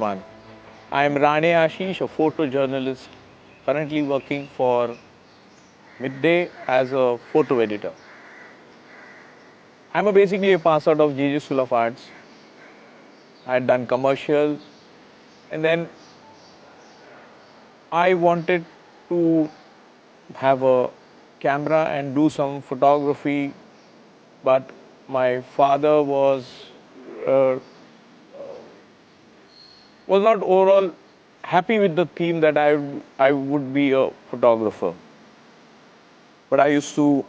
everyone. I am Rane Ashish, a photojournalist, currently working for Midday as a photo editor. I'm basically a pass out of JJ School of Arts. I had done commercial, and then I wanted to have a camera and do some photography, but my father uh, was not overall happy with the theme that I would be a photographer. But I used to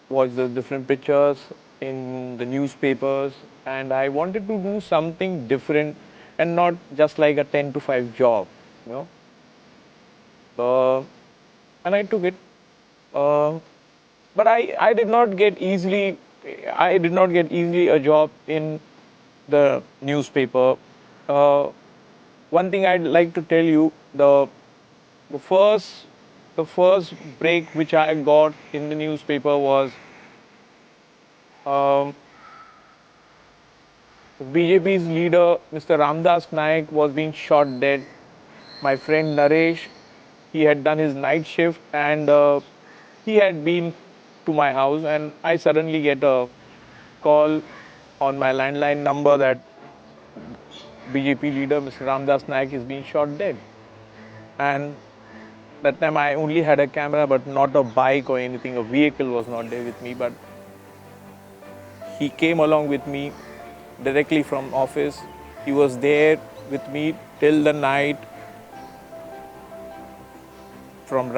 watch the different pictures in the newspapers, and I wanted to do something different and not just like a 10 to 5 job, you know. And I took it. Uh, but I did not get easily a job in the newspaper. Uh, One thing I'd like to tell you, the first the first break which I got in the newspaper was um, BJP's leader, Mr. Ramdas Naik, was being shot dead. My friend Naresh, he had done his night shift and he had been to my house, and I suddenly get a call on my landline number that BJP leader, Mr. Ramdas Naik, is being shot dead. And that time I only had a camera, but not a bike or anything. A vehicle was not there with me, but he came along with me directly from office. He was there with me till the night, from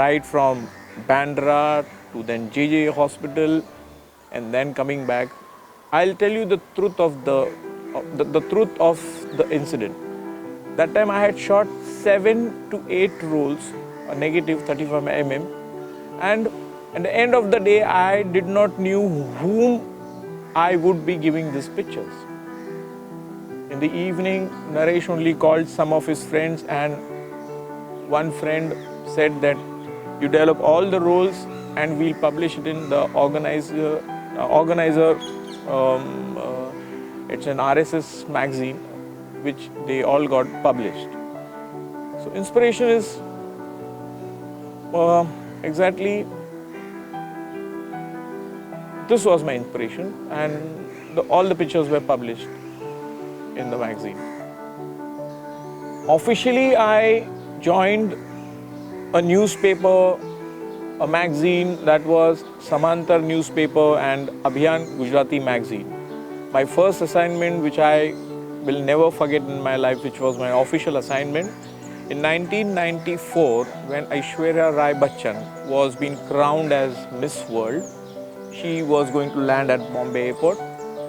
Bandra to then JJ hospital, and then coming back. I'll tell you the truth of the truth of the incident. That time I had shot 7 to 8 rolls, a negative 35 mm, and at the end of the day, I did not knew whom I would be giving these pictures. In the evening, Naresh only called some of his friends, and one friend said that you develop all the roles and we'll publish it in the organizer. It's an RSS magazine, which they all got published. So inspiration is exactly this was my inspiration, and all the pictures were published in the magazine. Officially, I joined a newspaper, a magazine, that was Samantar newspaper and Abhiyan Gujarati magazine. My first assignment, which I will never forget in my life, which was my official assignment, in 1994, when Aishwarya Rai Bachchan was being crowned as Miss World, she was going to land at Bombay airport,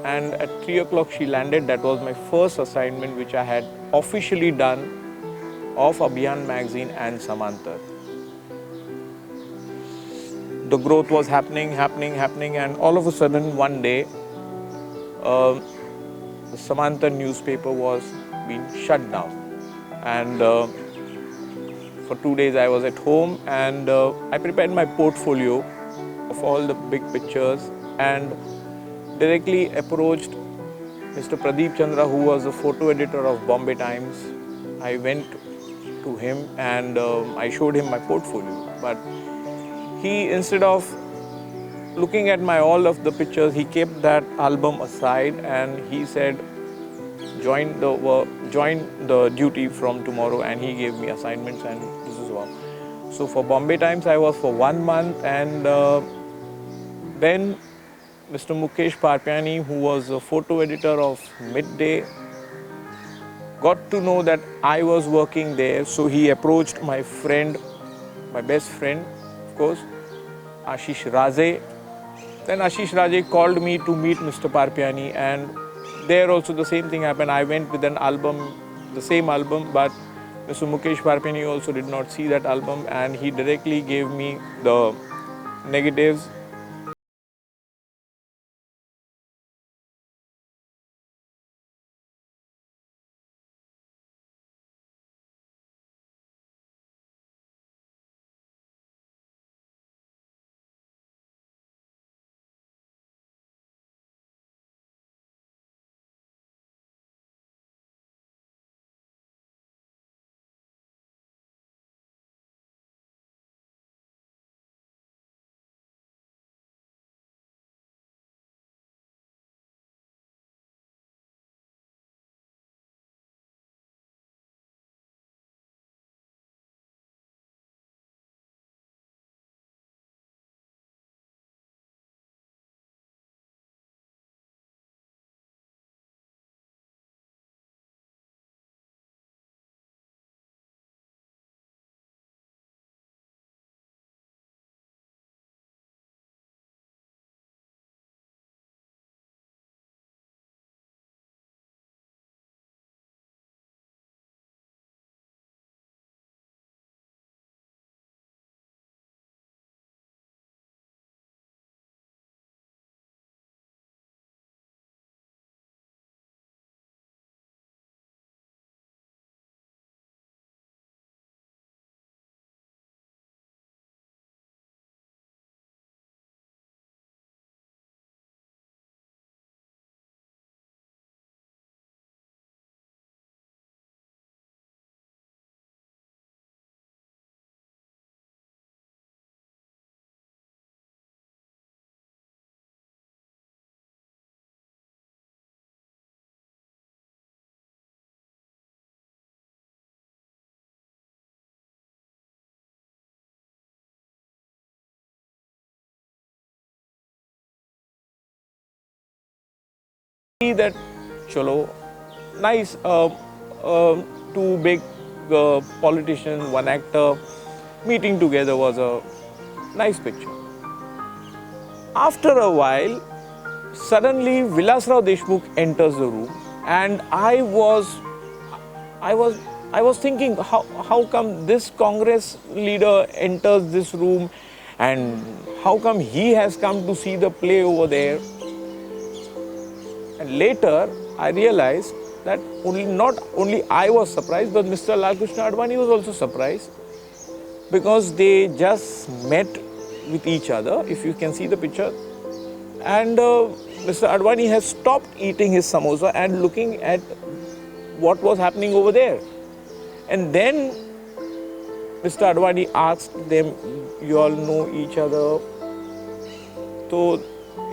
and at 3 o'clock she landed. That was my first assignment which I had officially done of Abhiyan magazine and Samantar. The growth was happening, and all of a sudden one day, the Samantar newspaper was being shut down. And for 2 days I was at home, and I prepared my portfolio of all the big pictures and directly approached Mr. Pradeep Chandra, who was the photo editor of Bombay Times. I went to him and I showed him my portfolio. But he, instead of looking at all of the pictures, he kept that album aside and he said, join the duty from tomorrow, and he gave me assignments, and this is all. So for Bombay Times I was for 1 month, and then Mr. Mukesh Parpyani, who was a photo editor of Midday, got to know that I was working there. So he approached my friend, my best friend, of course, Ashish Raze. Then Ashish Raje called me to meet Mr. Parpyani, and there also the same thing happened. I went with an album, the same album, but Mr. Mukesh Parpyani also did not see that album, and he directly gave me the negatives see that, chalo, nice, two big politicians, one actor meeting together was a nice picture. After a while, suddenly Vilasrao Deshmukh enters the room, and I was thinking, how come this Congress leader enters this room, and how come he has come to see the play over there? And later, I realized that not only I was surprised, but Mr. Lalkrishna Advani was also surprised, because they just met with each other, if you can see the picture. And Mr. Advani has stopped eating his samosa and looking at what was happening over there. And then Mr. Advani asked them, you all know each other? So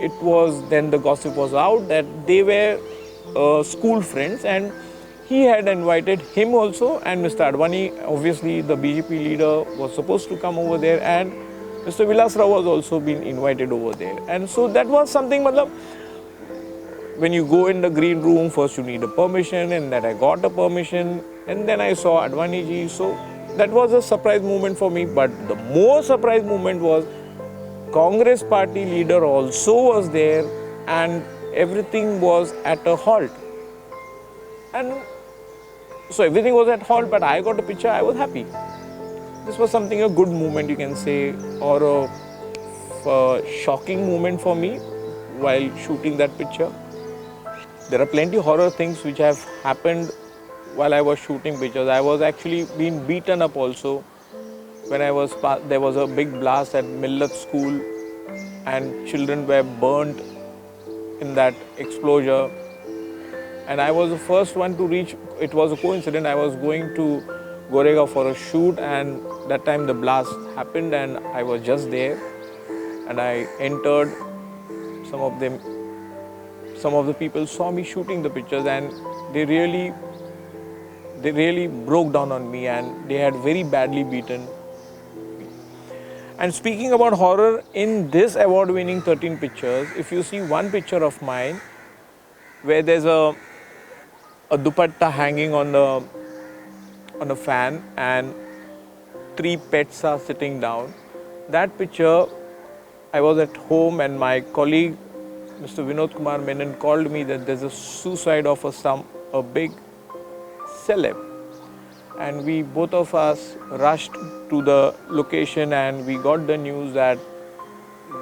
it was, then the gossip was out that they were school friends, and he had invited him also, and Mr. Advani, obviously the BJP leader, was supposed to come over there, and Mr. Vilasrao was also been invited over there. And so that was something, when you go in the green room, first you need a permission, and that I got a permission, and then I saw Advani ji. So that was a surprise moment for me. But the more surprise moment was Congress party leader also was there, and everything was at a halt. And so everything was at halt, but I got a picture, I was happy. This was something, a good moment you can say, or a shocking moment for me while shooting that picture. There are plenty of horror things which have happened while I was shooting pictures. I was actually being beaten up also when there was a big blast at Millat school, and children were burnt in that explosion. And I was the first one to reach. It was a coincidence. I was going to Goregaon for a shoot, and that time the blast happened, and I was just there, and I entered. Some of the people saw me shooting the pictures, and they really broke down on me, and they had very badly beaten me. And speaking about horror, in this award-winning 13 pictures, if you see one picture of mine where there's a dupatta hanging on a fan and 3 pets are sitting down. That picture, I was at home, and my colleague, Mr. Vinod Kumar Menon, called me that there's a suicide of a big celeb. And we, both of us, rushed to the location, and we got the news that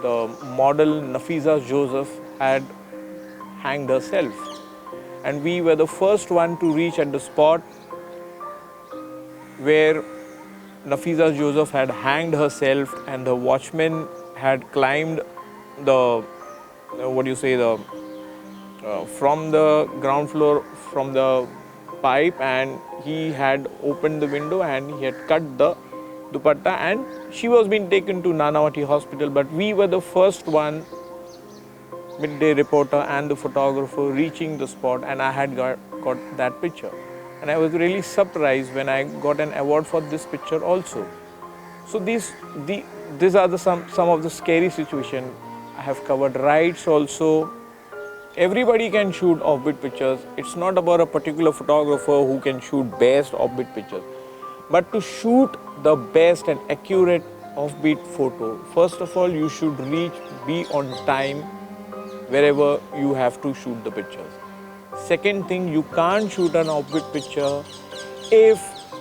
the model Nafisa Joseph had hanged herself. And we were the first one to reach at the spot where Nafisa Joseph had hanged herself, and the watchman had climbed the, from the ground floor, from the pipe, and he had opened the window and he had cut the dupatta, and she was being taken to Tanawade hospital. But we were the first one, midday reporter and the photographer, reaching the spot, and I had got that picture. And I was really surprised when I got an award for this picture also. So these are some of the scary situations I have covered. Rights also. Everybody can shoot offbeat pictures. It's not about a particular photographer who can shoot best offbeat pictures. But to shoot the best and accurate offbeat photo, first of all, you should be on time wherever you have to shoot the pictures. Second thing, you can't shoot an offbeat picture if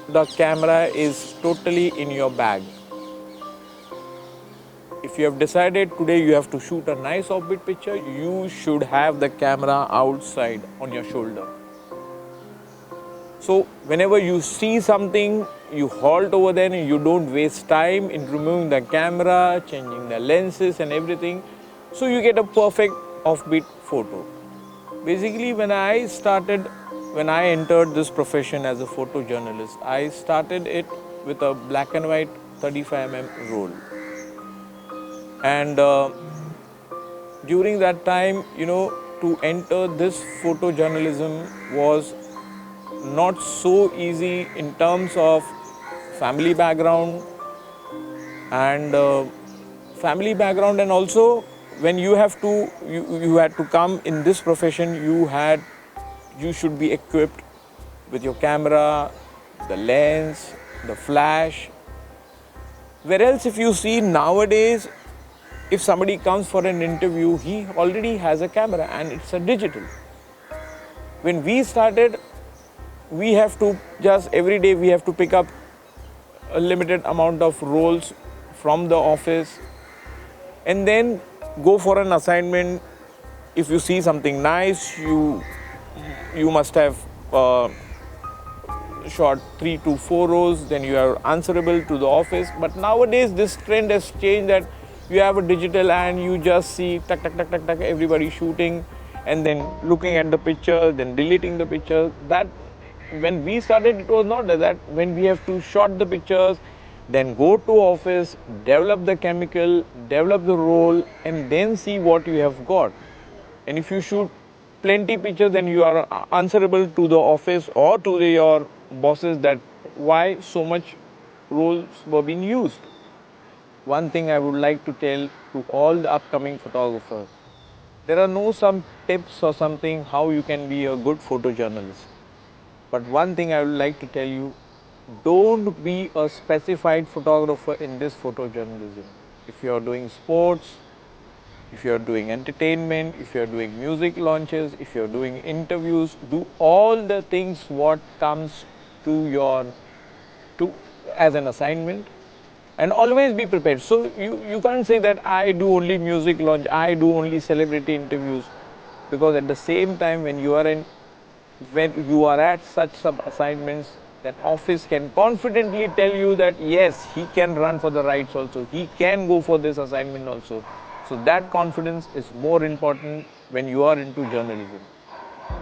the camera is totally in your bag. If you have decided today you have to shoot a nice offbeat picture, you should have the camera outside on your shoulder. So whenever you see something, you halt over there and you don't waste time in removing the camera, changing the lenses and everything. So you get a perfect offbeat photo. Basically, when I entered this profession as a photojournalist, I started it with a black and white 35mm roll. And during that time, to enter this photojournalism was not so easy in terms of family background and also when you have to, you had to come in this profession, you should be equipped with your camera, the lens, the flash. Whereas if you see nowadays, if somebody comes for an interview, he already has a camera and it's a digital. When we started, we have to just every day we have to pick up a limited amount of rolls from the office and then go for an assignment. If you see something nice, you must have shot 3 to 4 rows, then you are answerable to the office. But nowadays this trend has changed that you have a digital and you just see tuck, tuck, tuck, tuck, tuck, everybody shooting and then looking at the picture, then deleting the picture. That when we started, it was not like that. When we have to shot the pictures, then go to office, develop the chemical, develop the roll, and then see what you have got. And if you shoot plenty pictures, then you are answerable to the office or to your bosses that why so much rolls were being used. One thing I would like to tell to all the upcoming photographers, there are no some tips or something how you can be a good photojournalist. But one thing I would like to tell you, don't be a specified photographer in this photojournalism. If you are doing sports, if you are doing entertainment, if you are doing music launches, if you are doing interviews, do all the things what comes to your to as an assignment, and always be prepared. So you can't say that I do only music launch, I do only celebrity interviews, because at the same time when you are at such some assignments, that office can confidently tell you that yes, he can run for the rights also, he can go for this assignment also. So that confidence is more important when you are into journalism.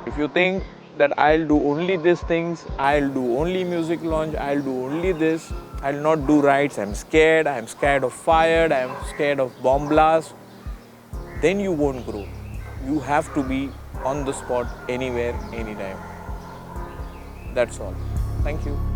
If you think that I'll do only these things, I'll do only music launch, I'll do only this, I'll not do rights, I'm scared of fire, I'm scared of bomb blast, then you won't grow. You have to be on the spot anywhere, anytime. That's all. Thank you.